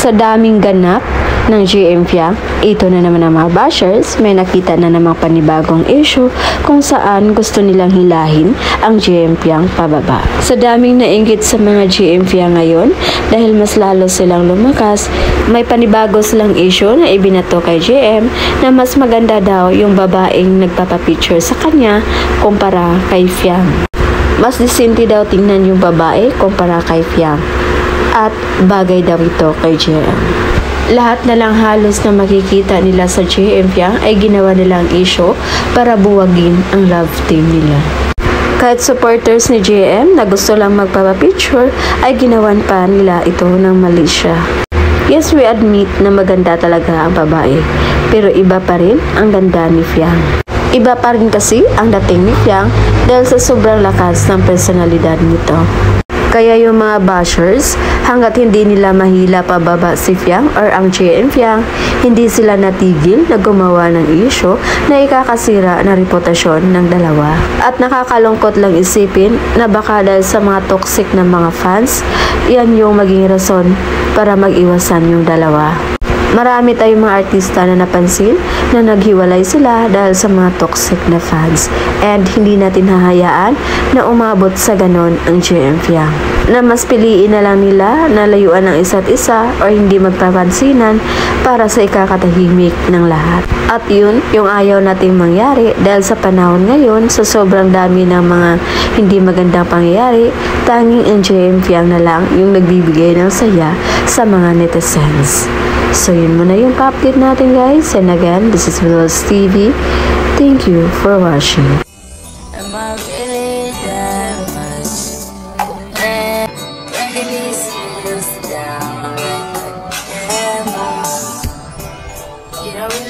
Sa daming ganap ng GM Fiang, ito na naman ang mga bashers, may nakita na namang panibagong issue kung saan gusto nilang hilahin ang GM Fiang pababa. Sa daming nainggit sa mga GM Fiang ngayon, dahil mas lalo silang lumakas, may panibago silang issue na ibinato kay GM na mas maganda daw yung babaeng nagpapapicture sa kanya kumpara kay Fiang. Mas disente daw tingnan yung babae kumpara kay Fiang. At bagay daw ito kay GM. Lahat na lang halos na makikita nila sa GM Fiang ay ginawa nilang issue para buwagin ang love team nila. Kahit supporters ni GM na gusto lang magpapapicture ay ginawan pa nila ito ng mali siya. Yes, we admit na maganda talaga ang babae, pero iba pa rin ang ganda ni Fiang. Iba pa rin kasi ang dating ni Fiang dahil sa sobrang lakas ng personalidad nito. Kaya yung mga bashers, hanggat hindi nila mahila pababa si Fiang or ang GM Fiang, hindi sila natigil na gumawa ng issue na ikakasira na reputasyon ng dalawa. At nakakalungkot lang isipin na baka dahil sa mga toxic na mga fans, yan yung maging rason para mag-iwasan yung dalawa. Marami tayong mga artista na napansin na naghiwalay sila dahil sa mga toxic na fans, and hindi natin hahayaan na umabot sa ganon ang GM Fiang. Na mas piliin na lang nila na layuan ng isa't isa o hindi magpapansinan para sa ikakatahimik ng lahat. At yun yung ayaw nating mangyari dahil sa panahon ngayon sa sobrang dami ng mga hindi magandang pangyayari, tanging ang GM Fiang na lang yung nagbibigay ng saya sa mga netizens. So yun muna yung pa-update natin guys, and again, this is Willows TV. Thank you for watching. Am I really that much? Breaking these feels down like a hammer. You don't really